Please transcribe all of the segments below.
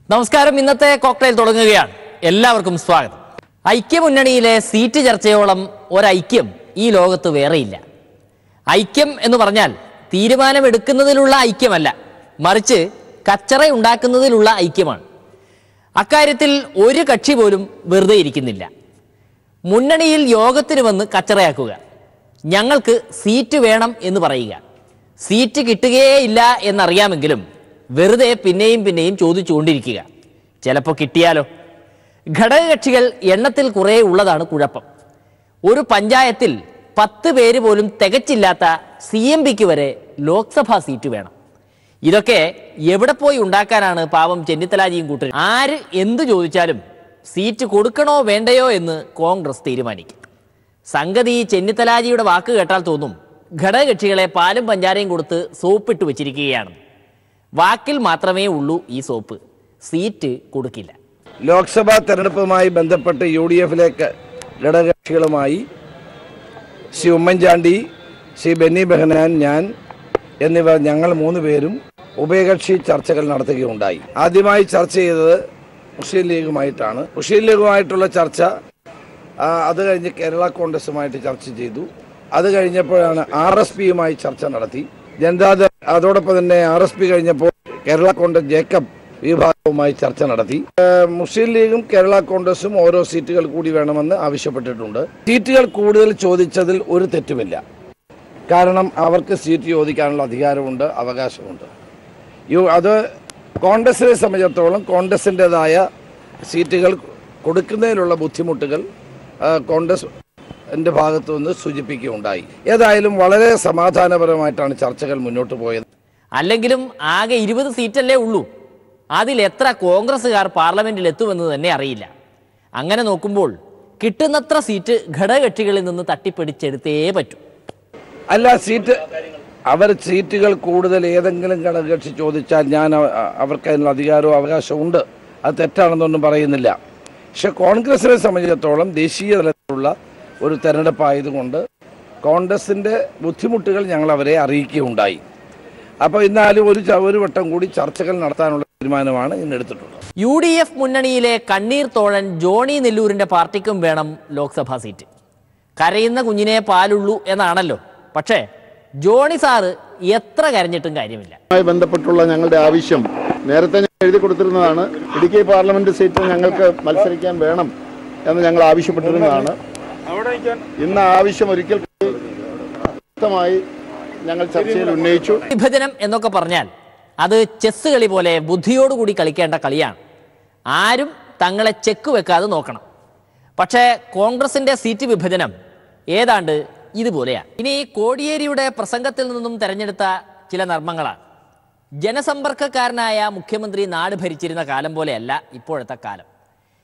നമസ്കാരം. ഇന്നത്തെ കോക്ടെയിൽ തുടങ്ങുകയാണ്. എല്ലാവർക്കും സ്വാഗതം. ഐക്യമുന്നണിയിലെ സീറ്റ് ചർച്ചയോളം ഒരൈക്യം ഈ ലോകത്ത് വേറെയില്ല. ഐക്യം എന്ന് പറഞ്ഞാൽ തീരുമാനമെടുക്കുന്നതിലുള്ള ഐക്യമല്ല, മറിച്ച് കച്ചറ ഉണ്ടാക്കുന്നതിലുള്ള ഐക്യമാണ്. അക്കാര്യത്തിൽ ഒരു കക്ഷി പോലും വെറുതെ ഇരിക്കുന്നില്ല. മുന്നണിയിൽ യോഗത്തിന് വന്ന് കച്ചറയാക്കുക, ഞങ്ങൾക്ക് സീറ്റ് വേണം എന്ന് പറയുക, സീറ്റ് കിട്ടുകയേയില്ല എന്നറിയാമെങ്കിലും വെറുതെ പിന്നെയും പിന്നെയും ചോദിച്ചുകൊണ്ടിരിക്കുക. ചിലപ്പോൾ കിട്ടിയാലോ? ഘടകകക്ഷികൾ എണ്ണത്തിൽ കുറേ ഉള്ളതാണ് കുഴപ്പം. ഒരു പഞ്ചായത്തിൽ 10 പേര് പോലും തികച്ചില്ലാത്ത CMPക്ക് വരെ ലോക്സഭാ സീറ്റ് വേണം. ഇതൊക്കെ എവിടെ പോയി ഉണ്ടാക്കാനാണ് പാവം ചെന്നിത്തലാജിയും കൂട്ടരും? ആര് എന്തു ചോദിച്ചാലും സീറ്റ് കൊടുക്കണോ വേണ്ടയോ എന്ന് കോൺഗ്രസ് തീരുമാനിക്കും. സംഗതി ചെന്നിത്തലാജിയുടെ വാക്ക് കേട്ടാൽ തോന്നും ഘടകകക്ഷികളെ പാലും പഞ്ചാരയും കൊടുത്ത് സോപ്പിട്ട് വെച്ചിരിക്കുകയാണ്. വാക്കിൽ മാത്രമേ ഉള്ളൂ ഈ സോപ്പ്, സീറ്റ് കൊടുക്കില്ല. ലോക്സഭാ തെരഞ്ഞെടുപ്പുമായി ബന്ധപ്പെട്ട് UDFിലേക്ക് ഘടകകക്ഷികളുമായി ശ്രീ ഉമ്മൻചാണ്ടി, ശ്രീ ബെന്നി ബെഹനാൻ, ഞാൻ എന്നിവർ ഞങ്ങൾ 3 പേരും ഉഭയകക്ഷി ചർച്ചകൾ നടത്തുകയുണ്ടായി. ആദ്യമായി ചർച്ച ചെയ്തത് മുസ്ലിം ലീഗുമായിട്ടാണ്. മുസ്ലിം ലീഗുമായിട്ടുള്ള ചർച്ച അത് കഴിഞ്ഞ് കേരള കോൺഗ്രസുമായിട്ട് ചർച്ച ചെയ്തു. അത് കഴിഞ്ഞപ്പോഴാണ് RSPയുമായി ചർച്ച നടത്തി. ജനതാദൾ, അതോടൊപ്പം തന്നെ RSP കഴിഞ്ഞപ്പോൾ കേരള കോൺഗ്രസ് ജേക്കബ് വിഭാഗവുമായി ചർച്ച നടത്തി. മുസ്ലിം ലീഗും കേരള കോൺഗ്രസും ഓരോ സീറ്റുകൾ കൂടി വേണമെന്ന് ആവശ്യപ്പെട്ടിട്ടുണ്ട്. സീറ്റുകൾ കൂടുതൽ ചോദിച്ചതിൽ ഒരു തെറ്റുമില്ല. കാരണം അവർക്ക് സീറ്റ് ചോദിക്കാനുള്ള അധികാരമുണ്ട്, അവകാശമുണ്ട്. അത് കോൺഗ്രസിനെ സംബന്ധിച്ചിടത്തോളം കോൺഗ്രസിൻ്റെതായ സീറ്റുകൾ കൊടുക്കുന്നതിലുള്ള ബുദ്ധിമുട്ടുകൾ കോൺഗ്രസിൻ്റെ ഭാഗത്തു നിന്ന് സൂചിപ്പിക്കുകയുണ്ടായി. ഏതായാലും വളരെ സമാധാനപരമായിട്ടാണ് ചർച്ചകൾ മുന്നോട്ട് പോയത്. അല്ലെങ്കിലും ആകെ 20 സീറ്റല്ലേ ഉള്ളൂ. അതിൽ എത്ര കോൺഗ്രസ്സുകാർ പാർലമെന്റിൽ എത്തുമെന്ന് തന്നെ അറിയില്ല. അങ്ങനെ നോക്കുമ്പോൾ കിട്ടുന്നത്ര സീറ്റ് ഘടകകക്ഷികളിൽ നിന്ന് തട്ടിപ്പിടിച്ചെടുത്തേ പറ്റൂ. അല്ല, സീറ്റുകൾ കൂടുതൽ ഏതെങ്കിലും ഘടകകക്ഷി ചോദിച്ചാൽ അവർക്ക് അതിനുള്ള അധികാരവും അവകാശവും ഉണ്ട്. അത് തെറ്റാണെന്നൊന്നും പറയുന്നില്ല. പക്ഷെ കോൺഗ്രസിനെ സംബന്ധിച്ചിടത്തോളം ദേശീയ തലത്തിലുള്ള ഒരു തെരഞ്ഞെടുപ്പായതുകൊണ്ട് കോൺഗ്രസിൻ്റെ ബുദ്ധിമുട്ടുകൾ ഞങ്ങൾ അവരെ അറിയിക്കുകയുണ്ടായി. അപ്പോൾ എന്നാലും ഒരു വട്ടം കൂടി ചർച്ചകൾ നടത്താനുള്ള തീരുമാനമാണ് ഇന്നെടുത്തിട്ടുള്ളത്. UDF മുന്നണിയിലെ കണ്ണീർ തോഴൻ ജോണി നെല്ലൂരിന്റെ പാർട്ടിക്കും വേണം ലോക്സഭാ സീറ്റ്. കരയുന്ന കുഞ്ഞിനെ പാലുള്ളൂ എന്നാണല്ലോ. പക്ഷേ ജോണി സാറ് എത്ര കരഞ്ഞിട്ടും കാര്യമില്ല. ബന്ധപ്പെട്ടുള്ള ഞങ്ങളുടെ ആവശ്യം നേരത്തെ ഞാൻ എഴുതി കൊടുത്തിരുന്നതാണ്. ഇടുക്കി പാർലമെന്റ് സീറ്റ് ഞങ്ങൾക്ക് മത്സരിക്കാൻ വേണം എന്ന് ഞങ്ങൾ ആവശ്യപ്പെട്ടിരുന്നതാണ്. ഇന്ന് ആവശ്യം ഒരിക്കൽ വ്യക്തമായി ഞങ്ങൾ ചർച്ചയിൽ ഉന്നയിച്ചു. വിഭജനം എന്നൊക്കെ പറഞ്ഞാൽ അത് ചെസ് കളി പോലെ ബുദ്ധിയോടുകൂടി കളിക്കേണ്ട കളിയാണ്. ആരും തങ്ങളെ ചെക്ക് വെക്കാതെ നോക്കണം. പക്ഷേ കോൺഗ്രസിന്റെ സീറ്റ് വിഭജനം ഏതാണ്ട് ഇതുപോലെയാണ്. ഇനി കോടിയേരിയുടെ പ്രസംഗത്തിൽ നിന്നും തെരഞ്ഞെടുത്ത ചില നർമ്മങ്ങളാണ്. ജനസമ്പർക്കക്കാരനായ മുഖ്യമന്ത്രി നാട് ഭരിച്ചിരുന്ന കാലം പോലെയല്ല ഇപ്പോഴത്തെ കാലം.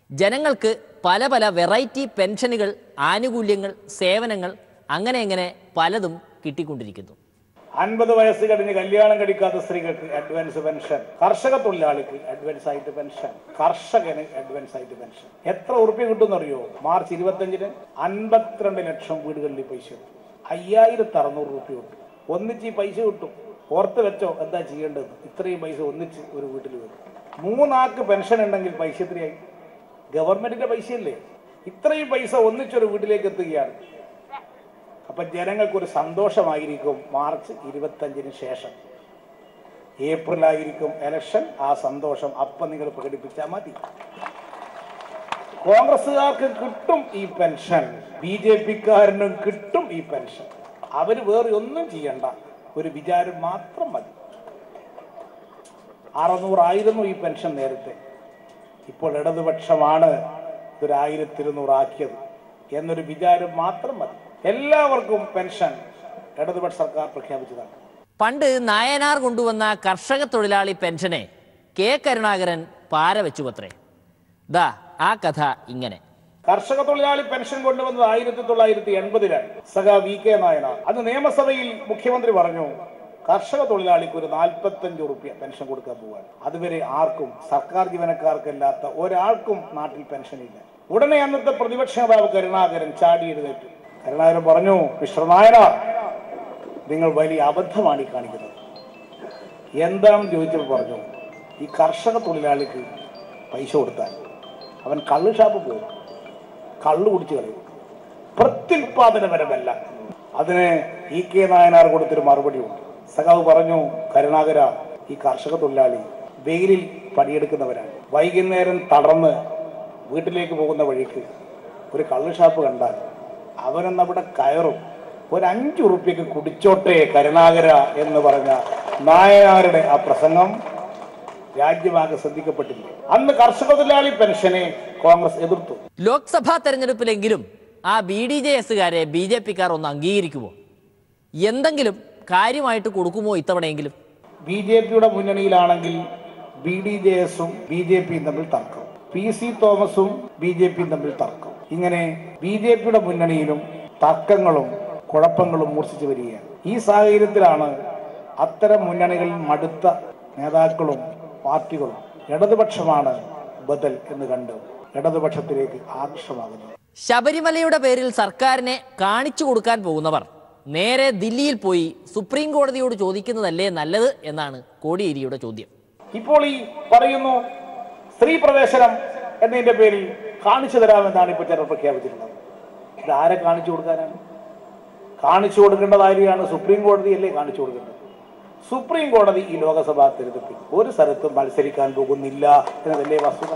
ജനങ്ങൾക്ക് പല പല വെറൈറ്റി പെൻഷനുകൾ, ആനുകൂല്യങ്ങൾ, സേവനങ്ങൾ, അങ്ങനെ പലതും കിട്ടിക്കൊണ്ടിരിക്കുന്നു. 50 വയസ്സ് കഴിഞ്ഞ് കല്യാണം കഴിക്കാത്ത സ്ത്രീകൾക്ക് അഡ്വാൻസ് പെൻഷൻ, കർഷക തൊഴിലാളിക്ക് അഡ്വാൻസ് ആയിട്ട് പെൻഷൻ, കർഷകന് അഡ്വാൻസ് ആയിട്ട് പെൻഷൻ. എത്ര ഉറുപ്പ്യ കിട്ടുമെന്നറിയോ? മാർച്ച് 25-ന് 52 ലക്ഷം വീടുകളിൽ പൈസ കിട്ടും. 5600 രൂപ കിട്ടും. ഒന്നിച്ച് ഈ പൈസ കിട്ടും. ഓർത്ത് വെച്ചോ എന്താ ചെയ്യേണ്ടത്. ഇത്രയും പൈസ ഒന്നിച്ച് ഒരു വീട്ടിൽ വരും. 3 ആൾക്ക് പെൻഷൻ ഉണ്ടെങ്കിൽ പൈസ എത്രയായി? ഗവൺമെന്റിന്റെ പൈസയല്ലേ. ഇത്രയും പൈസ ഒന്നിച്ചൊരു വീട്ടിലേക്ക് എത്തുകയാണ്. അപ്പൊ ജനങ്ങൾക്കൊരു സന്തോഷമായിരിക്കും. മാർച്ച് 25-ന് ശേഷം ഏപ്രിലായിരിക്കും ഇലക്ഷൻ. ആ സന്തോഷം അപ്പം നിങ്ങൾ പ്രകടിപ്പിച്ചാൽ മതി. കോൺഗ്രസുകാർക്ക് കിട്ടും ഈ പെൻഷൻ, BJPക്കാരനും കിട്ടും ഈ പെൻഷൻ. അവര് വേറെ ഒന്നും ചെയ്യണ്ട, ഒരു വിചാരം മാത്രം മതി. 600 ആയിരുന്നു ഈ പെൻഷൻ നേരത്തെ. ഇപ്പോൾ ഇടതുപക്ഷമാണ് ഇതൊരു 1200 ആക്കിയത് എന്നൊരു വിചാരം മാത്രം മതി. എല്ലാവർക്കും പെൻഷൻ ഇടതുപക്ഷ സർക്കാർ പ്രഖ്യാപിച്ചതാണ്. പണ്ട് നായനാർ കൊണ്ടുവന്ന കർഷക തൊഴിലാളി പെൻഷനെ K. കരുണാകരൻ പാര വെച്ചുവത്രേ. ദാ ആ കഥ ഇങ്ങനെ. കർഷക തൊഴിലാളി പെൻഷൻ കൊണ്ടുവന്നത് 1980-ലാണ്. സഖാ VK നായനാർ. അത് നിയമസഭയിൽ മുഖ്യമന്ത്രി പറഞ്ഞു കർഷക തൊഴിലാളിക്ക് ഒരു 45 രൂപ പെൻഷൻ കൊടുക്കാൻ പോവാണ്. അതുവരെ ആർക്കും, സർക്കാർ ജീവനക്കാർക്കല്ലാത്ത ഒരാൾക്കും നാട്ടിൽ പെൻഷൻ ഇല്ല. ഉടനെ അന്നത്തെ പ്രതിപക്ഷ നേതാവ് കരുണാകരൻ ചാടി എഴുന്നേറ്റു. കരുണാകരൻ പറഞ്ഞു, മിസ്റ്റർ നായനാർ, നിങ്ങൾ വലിയ അബദ്ധമാണ് ഈ കാണിക്കുന്നത്. എന്താണെന്ന് ചോദിച്ചപ്പോൾ പറഞ്ഞു, ഈ കർഷക തൊഴിലാളിക്ക് പൈസ കൊടുത്താൽ അവൻ കള്ള് ഷാപ്പ് പോകും, കള്ള് കുടിച്ച് കളയും. പ്രത്യുൽപാദനപരമല്ല. അതിന് EK നായനാർ കൊടുത്തൊരു മറുപടി ഉണ്ട്. സഖാവ് പറഞ്ഞു, കരുണാകര, ഈ കർഷക തൊഴിലാളി വെയിലിൽ പണിയെടുക്കുന്നവരാണ്. വൈകുന്നേരം തളർന്ന് വീട്ടിലേക്ക് പോകുന്ന വഴിക്ക് ഒരു കള്ള് ഷാപ്പ് കണ്ടാൽ അവനൊന്നവിടെ കയറും. ഒരു 5 ഉറുപ്പ്യക്ക് കുടിച്ചോട്ടെ കരുണാകര എന്ന് പറഞ്ഞ നായനാരുടെ ആ പ്രസംഗം രാജ്യമാകെ ശ്രദ്ധിക്കപ്പെട്ടില്ല. അന്ന് കർഷക തൊഴിലാളി പെൻഷനെ കോൺഗ്രസ് എതിർത്തു. ലോക്സഭാ തെരഞ്ഞെടുപ്പിലെങ്കിലും ആ BDJSകാരെ BJPക്കാർ ഒന്ന് അംഗീകരിക്കുമോ? എന്തെങ്കിലും കാര്യമായിട്ട് കൊടുക്കുമോ ഇത്തവണയെങ്കിലും? BJPയുടെ മുന്നണിയിലാണെങ്കിൽ BDJSും BJPയും തമ്മിൽ തർക്കം, PC തോമസും BJPയും തമ്മിൽ തർക്കം. ഇങ്ങനെ BJPയുടെ മുന്നണിയിലും തർക്കങ്ങളും കുഴപ്പങ്ങളും മൂർച്ഛിച്ചു വരികയാണ്. ഈ സാഹചര്യത്തിലാണ് അത്തരം മുന്നണികളിൽ മടുത്ത നേതാക്കളും പാർട്ടികളും ഇടതുപക്ഷമാണ് ബദൽ എന്ന് കണ്ട് ഇടതുപക്ഷത്തിലേക്ക് ആകർഷമാകുന്നത്. ശബരിമലയുടെ പേരിൽ സർക്കാരിനെ കാണിച്ചു കൊടുക്കാൻ പോകുന്നവർ നേരെ ദില്ലിയിൽ പോയി സുപ്രീം കോടതിയോട് ചോദിക്കുന്നതല്ലേ നല്ലത് എന്നാണ് കോടിയേരിയുടെ ചോദ്യം. ഇപ്പോൾ ഈ പറയുന്നു സ്ത്രീ പ്രവേശനം എന്നതിന്റെ പേരിൽ കാണിച്ചു തരാമെന്നാണ് ഇപ്പോൾ ചിലർ പ്രഖ്യാപിച്ചിട്ടുള്ളത്. ഇത് ആരെ കാണിച്ചു കൊടുക്കാനാണ്? കാണിച്ചു കൊടുക്കേണ്ടത് ആരെയാണ്? സുപ്രീം കോടതിയല്ലേ കാണിച്ചു കൊടുക്കേണ്ടത്. സുപ്രീം കോടതി ഈ ലോക്സഭാ തെരഞ്ഞെടുപ്പിൽ ഒരു സ്ഥലത്തും മത്സരിക്കാൻ പോകുന്നില്ല എന്നതല്ലേ വസ്തുത.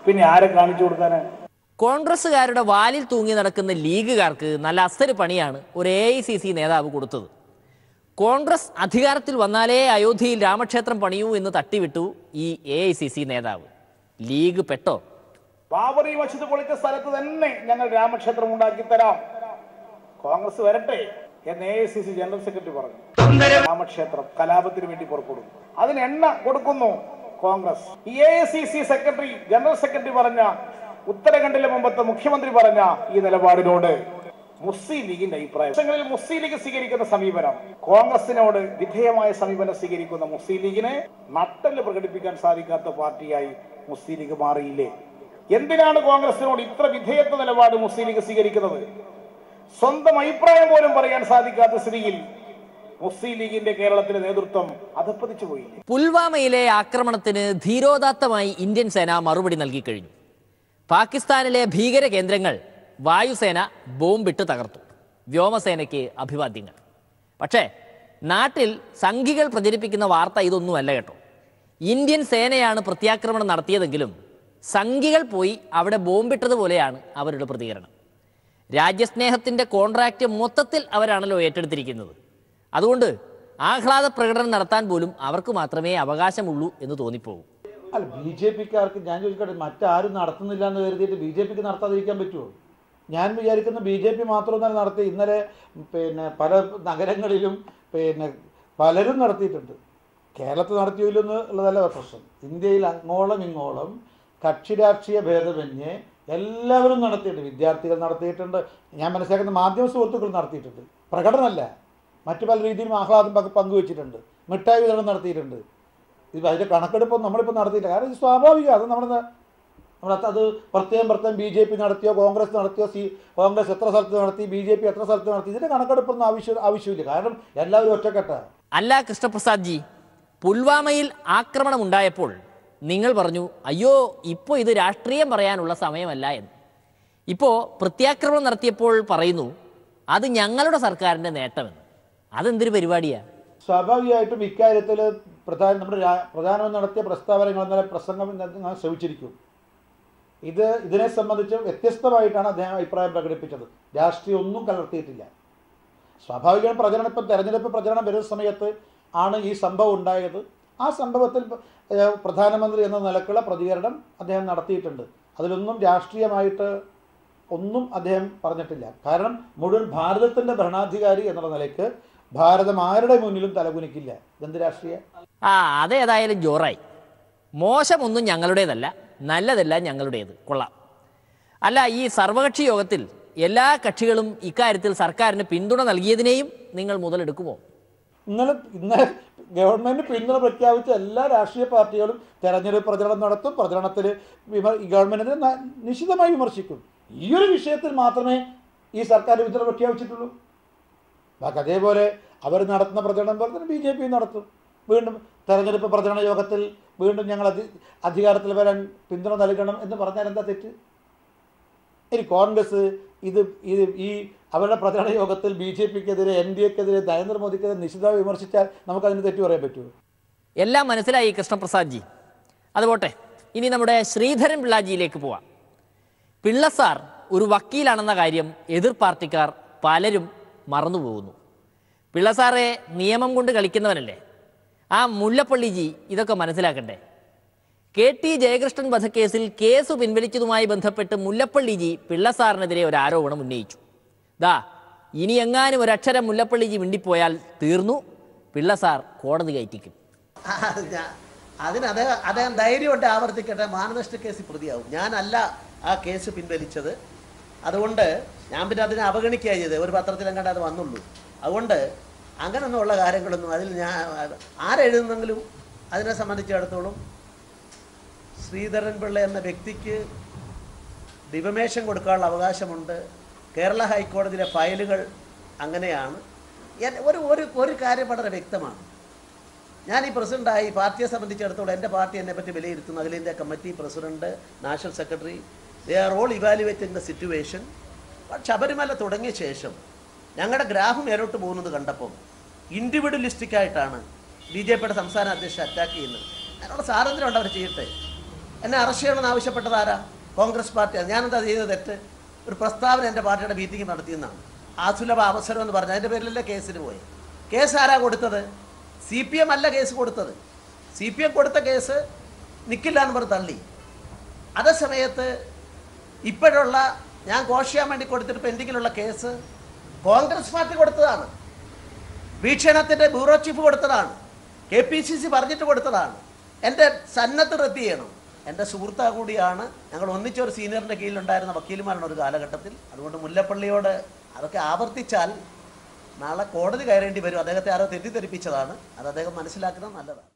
പിന്നെ ആരെ കാണിച്ചു കൊടുക്കാനാണ്? കോൺഗ്രസ്സുകാരുടെ വാലിൽ തൂങ്ങി നടക്കുന്ന ലീഗുകാർക്ക് നല്ല അസ്സര് പണിയാണ് ഒരു AICC നേതാവ് കൊടുത്തത്. കോൺഗ്രസ് അധികാരത്തിൽ വന്നാലേ അയോധ്യയിൽ രാമക്ഷേത്രം പണിയൂ എന്ന് തട്ടിവിട്ടു ഈ AICC നേതാവ്. ലീഗ് പെട്ടോ? ബാബറി മസ്ജിദ് പൊളിച്ച സ്ഥലത്ത് തന്നെ ഞങ്ങൾ രാമക്ഷേത്രം ഉണ്ടാക്കി തരാം, കോൺഗ്രസ് വരട്ടെ എന്ന് AICC ജനറൽ സെക്രട്ടറി പറഞ്ഞു. രാമക്ഷേത്രം കലാപത്തിന് വേണ്ടി പുറപ്പെടും, അതിന് എണ്ണ കൊടുക്കുന്നു കോൺഗ്രസ്. ഈ AICC സെക്രട്ടറി ജനറൽ സെക്രട്ടറി പറഞ്ഞ, ഉത്തരാഖണ്ഡിലെ മുമ്പത്തെ മുഖ്യമന്ത്രി പറഞ്ഞ ഈ നിലപാടിനോട് മുസ്ലിം ലീഗിന്റെ അഭിപ്രായം, മുസ്ലിം ലീഗ് സ്വീകരിക്കുന്ന സമീപനം, കോൺഗ്രസിനോട് വിധേയമായ സമീപനം സ്വീകരിക്കുന്ന മുസ്ലിം ലീഗിനെ നട്ടെല്ല് പ്രകടിപ്പിക്കാൻ സാധിക്കാത്ത പാർട്ടിയായി മുസ്ലിം ലീഗ് മാറിയില്ലേ? എന്തിനാണ് കോൺഗ്രസിനോട് ഇത്ര വിധേയത്വ നിലപാട് മുസ്ലിം ലീഗ് സ്വീകരിക്കുന്നത്? സ്വന്തം അഭിപ്രായം പോലും പറയാൻ സാധിക്കാത്ത സ്ഥിതിയിൽ മുസ്ലിം ലീഗിന്റെ കേരളത്തിലെ നേതൃത്വം അധപ്പതിച്ചു പോയില്ലേ? പുൽവാമയിലെ ആക്രമണത്തിന് ധീരോദാത്തമായി ഇന്ത്യൻ സേന മറുപടി നൽകി കഴിഞ്ഞു. പാകിസ്ഥാനിലെ ഭീകര കേന്ദ്രങ്ങൾ വായുസേന ബോംബിട്ട് തകർത്തു. വ്യോമസേനയ്ക്ക് അഭിവാദ്യങ്ങൾ. പക്ഷേ നാട്ടിൽ സംഘികൾ പ്രചരിപ്പിക്കുന്ന വാർത്ത ഇതൊന്നുമല്ല കേട്ടോ. ഇന്ത്യൻ സേനയാണ് പ്രത്യാക്രമണം നടത്തിയതെങ്കിലും സംഘികൾ പോയി അവിടെ ബോംബിട്ടതുപോലെയാണ് അവരുടെ പ്രതികരണം. രാജ്യസ്നേഹത്തിൻ്റെ കോൺട്രാക്റ്റ് മൊത്തത്തിൽ അവരാണല്ലോ ഏറ്റെടുത്തിരിക്കുന്നത്. അതുകൊണ്ട് ആഹ്ലാദ പ്രകടനം നടത്താൻ പോലും അവർക്ക് മാത്രമേ അവകാശമുള്ളൂ എന്ന് തോന്നിപ്പോകും. അല്ല, BJPക്കാർക്ക് ഞാൻ ചോദിക്കട്ടെ, മറ്റാരും നടത്തുന്നില്ല എന്ന് കരുതിയിട്ട് BJPക്ക് നടത്താതിരിക്കാൻ പറ്റുമോ? ഞാൻ വിചാരിക്കുന്ന BJP മാത്രമൊന്നും നടത്തി. ഇന്നലെ പല നഗരങ്ങളിലും പലരും നടത്തിയിട്ടുണ്ട്. കേരളത്തിൽ നടത്തിയില്ലെന്ന് ഉള്ളതല്ല പ്രശ്നം. ഇന്ത്യയിൽ അങ്ങോളം ഇങ്ങോളം കക്ഷി രാഷ്ട്രീയ ഭേദമന്യേ എല്ലാവരും നടത്തിയിട്ടുണ്ട്. വിദ്യാർത്ഥികൾ നടത്തിയിട്ടുണ്ട്, ഞാൻ മനസ്സിലാക്കുന്ന മാധ്യമ സുഹൃത്തുക്കൾ നടത്തിയിട്ടുണ്ട്. പ്രകടനമല്ല, മറ്റു പല രീതിയിലും ആഹ്ലാദം പങ്കുവച്ചിട്ടുണ്ട്, മിഠായി വിതരണം നടത്തിയിട്ടുണ്ട്. ഇത് അതിൻ്റെ കണക്കെടുപ്പൊന്നും നമ്മളിപ്പോൾ നടത്തിയില്ല. കാരണം ഇത് സ്വാഭാവികം. അത് അത് പ്രത്യേകം BJP നടത്തിയോ കോൺഗ്രസ് നടത്തിയോ, കോൺഗ്രസ് എത്ര സ്ഥലത്ത് നടത്തി, BJP എത്ര സ്ഥലത്ത് നടത്തി, ഇതിൻ്റെ കണക്കെടുപ്പൊന്നും ആവശ്യമില്ല. കാരണം എല്ലാവരും ഒറ്റക്കെട്ടാണ്. അല്ല കൃഷ്ണപ്രസാദ് ജി, പുൽവാമയിൽ ആക്രമണം ഉണ്ടായപ്പോൾ നിങ്ങൾ പറഞ്ഞു, അയ്യോ ഇപ്പോൾ ഇത് രാഷ്ട്രീയം പറയാനുള്ള സമയമല്ല എന്ന്. ഇപ്പോൾ പ്രത്യാക്രമണം നടത്തിയപ്പോൾ പറയുന്നു അത് ഞങ്ങളുടെ സർക്കാരിൻ്റെ നേട്ടമെന്ന്. അതെന്തൊരു പരിപാടിയാണ്? സ്വാഭാവികമായിട്ടും ഇക്കാര്യത്തിൽ നമ്മുടെ പ്രധാനമന്ത്രി നടത്തിയ പ്രസ്താവനകൾ, പ്രസംഗം ഞാൻ ശ്രമിച്ചിരിക്കും. ഇതിനെ സംബന്ധിച്ച് വ്യത്യസ്തമായിട്ടാണ് അദ്ദേഹം അഭിപ്രായം പ്രകടിപ്പിച്ചത്. രാഷ്ട്രീയം ഒന്നും കലർത്തിയിട്ടില്ല. സ്വാഭാവികമായും ഇപ്പം തെരഞ്ഞെടുപ്പ് പ്രചരണം വരുന്ന സമയത്ത് ആണ് ഈ സംഭവം ഉണ്ടായത്. ആ സംഭവത്തിൽ പ്രധാനമന്ത്രി എന്ന നിലക്കുള്ള പ്രതികരണം അദ്ദേഹം നടത്തിയിട്ടുണ്ട്. അതിലൊന്നും രാഷ്ട്രീയമായിട്ട് ഒന്നും അദ്ദേഹം പറഞ്ഞിട്ടില്ല. കാരണം മുഴുവൻ ഭാരതത്തിൻ്റെ ഭരണാധികാരി എന്നുള്ള നിലയ്ക്ക് ഭാരതം ആരുടെ മുന്നിലും തലകുനിക്കില്ല. ഇതെന്ത് രാഷ്ട്രീയ? അതേതായാലും ജോറായി. മോശമൊന്നും ഞങ്ങളുടേതല്ല, നല്ലതല്ല ഞങ്ങളുടേത്. കൊള്ളാം. അല്ല, ഈ സർവകക്ഷി യോഗത്തിൽ എല്ലാ കക്ഷികളും ഇക്കാര്യത്തിൽ സർക്കാരിന് പിന്തുണ നൽകിയതിനെയും നിങ്ങൾ മുതലെടുക്കുമോ? ഇന്നലെ ഗവൺമെൻറ് പിന്തുണ പ്രഖ്യാപിച്ച എല്ലാ രാഷ്ട്രീയ പാർട്ടികളും തെരഞ്ഞെടുപ്പ് പ്രചരണം നടത്തും. പ്രചരണത്തിൽ ഗവൺമെൻറ്റിനെ നിശിതമായി വിമർശിക്കും. ഈ ഒരു വിഷയത്തിൽ മാത്രമേ ഈ സർക്കാർ പിന്തുണ പ്രഖ്യാപിച്ചിട്ടുള്ളൂ. ബാക്കി അതേപോലെ അവർ നടത്തുന്ന പ്രചരണം പോലെ തന്നെ BJP നടത്തും. വീണ്ടും തെരഞ്ഞെടുപ്പ് പ്രചരണ യോഗത്തിൽ വീണ്ടും ഞങ്ങൾ അധികാരത്തിൽ വരാൻ പിന്തുണ നൽകണം എന്ന് പറഞ്ഞാൽ എന്താ തെറ്റ്? ഇനി കോൺഗ്രസ് ഈ അവരുടെ പ്രചരണ യോഗത്തിൽ BJPക്കെതിരെ, NDAക്കെതിരെ, നരേന്ദ്രമോദിക്കെതിരെ നിശിതമായി വിമർശിച്ചാൽ നമുക്കതിന് തെറ്റു പറയാൻ പറ്റുമോ? എല്ലാം മനസ്സിലായി കൃഷ്ണപ്രസാദ് ജി. അതുപോട്ടെ, ഇനി നമ്മുടെ ശ്രീധരൻ പിള്ളാജിയിലേക്ക് പോവാം. പിള്ള സാർ ഒരു വക്കീലാണെന്ന കാര്യം എതിർ പാർട്ടിക്കാർ പലരും മറന്നുപോകുന്നു. പിള്ള സാറെ നിയമം കൊണ്ട് കളിക്കുന്നവനല്ലേ? ആ മുല്ലപ്പള്ളി ജി ഇതൊക്കെ മനസ്സിലാക്കണ്ടേ? KT ജയകൃഷ്ണൻ വധക്കേസിൽ കേസ് പിൻവലിച്ചതുമായി ബന്ധപ്പെട്ട് മുല്ലപ്പള്ളി ജി പിള്ള സാറിനെതിരെ ഒരു ആരോപണം ഉന്നയിച്ചു. ഇനി എങ്ങാനും ഒരക്ഷരം മുല്ലപ്പള്ളി ജി മിണ്ടിപ്പോയാൽ തീർന്നു, പിള്ള സാർ കോടതി കയറ്റിക്കും. അതിന് അദ്ദേഹം ധൈര്യമുണ്ട് ആവർത്തിക്കട്ടെ. മാനനഷ്ട കേസ് പ്രതിയാവും. ഞാനല്ല ആ കേസ് പിൻവലിച്ചത്. അതുകൊണ്ട് ഞാൻ പിന്നെ അതിനെ അവഗണിക്കുക ചെയ്ത്. ഒരു പത്രത്തിലെങ്ങാണ്ട് അത് വന്നുള്ളൂ. അതുകൊണ്ട് അങ്ങനെയൊന്നുമുള്ള കാര്യങ്ങളൊന്നും അതിൽ ഞാൻ ആരെഴുതുന്നെങ്കിലും അതിനെ സംബന്ധിച്ചിടത്തോളം ശ്രീധരൻ പിള്ള എന്ന വ്യക്തിക്ക് ഡിഫമേഷൻ കൊടുക്കാനുള്ള അവകാശമുണ്ട്. കേരള ഹൈക്കോടതിയിലെ ഫയലുകൾ അങ്ങനെയാണ്. ഒരു കാര്യം വളരെ വ്യക്തമാണ്. ഞാൻ ഈ പ്രസിഡൻ്റായി പാർട്ടിയെ സംബന്ധിച്ചിടത്തോളം എൻ്റെ പാർട്ടി എന്നെപ്പറ്റി വിലയിരുത്തുന്നു. അഖിലേന്ത്യാ committee, president, national secretary, they are all evaluating the situation. Sabarimala തുടങ്ങിയ ശേഷം ഞങ്ങളുടെ ഗ്രാഫ് മേലോട്ട് പോകുന്നത് കണ്ടപ്പോൾ ഇൻഡിവിജ്വലിസ്റ്റിക്കായിട്ടാണ് BJPയുടെ സംസ്ഥാന അധ്യക്ഷൻ അറ്റാക്ക് ചെയ്യുന്നത്. അതിനുള്ള സ്വാതന്ത്ര്യമുണ്ട്, അവർ ചെയ്യട്ടെ. എന്നെ അറസ്റ്റ് ചെയ്യണമെന്ന് ആവശ്യപ്പെട്ടത് ആരാ? കോൺഗ്രസ് പാർട്ടിയാണ്. ഞാനെന്താ ചെയ്തത് തെറ്റ്? ഒരു പ്രസ്താവന എൻ്റെ പാർട്ടിയുടെ മീറ്റിംഗ് നടത്തിയെന്നാണ്. ആസുലഭ അവസരം എന്ന് പറഞ്ഞാൽ അതിൻ്റെ പേരിലല്ലേ കേസിന് പോയി. കേസ് ആരാ കൊടുത്തത്? CPM അല്ല കേസ് കൊടുത്തത്. CPM കൊടുത്ത കേസ് നിൽക്കില്ല എന്ന് പറഞ്ഞ് തള്ളി. അതേ സമയത്ത് ഇപ്പോഴുള്ള ഞാൻ ഘോഷിക്കാൻ വേണ്ടി കൊടുത്തിട്ട് പെൻഡിങ്ങിലുള്ള കേസ് കോൺഗ്രസ് പാർട്ടി കൊടുത്തതാണ്. വീക്ഷണത്തിൻ്റെ ബ്യൂറോ ചീഫ് കൊടുത്തതാണ്. KPCC പറഞ്ഞിട്ട് കൊടുത്തതാണ്. എൻ്റെ സന്നദ്ധ റദ്ദ് ചെയ്യണം. എൻ്റെ സുഹൃത്താ കൂടിയാണ്. ഞങ്ങൾ ഒന്നിച്ചൊരു സീനിയറിൻ്റെ കീഴിലുണ്ടായിരുന്ന വക്കീലുമാരാണ് ഒരു കാലഘട്ടത്തിൽ. അതുകൊണ്ട് മുല്ലപ്പള്ളിയോട് അതൊക്കെ ആവർത്തിച്ചാൽ നാളെ കോടതി കയറേണ്ടി വരും. അദ്ദേഹത്തെ ആരോ തെറ്റിദ്ധരിപ്പിച്ചതാണ്. അത് അദ്ദേഹം മനസ്സിലാക്കുന്നത് നല്ലതാണ്.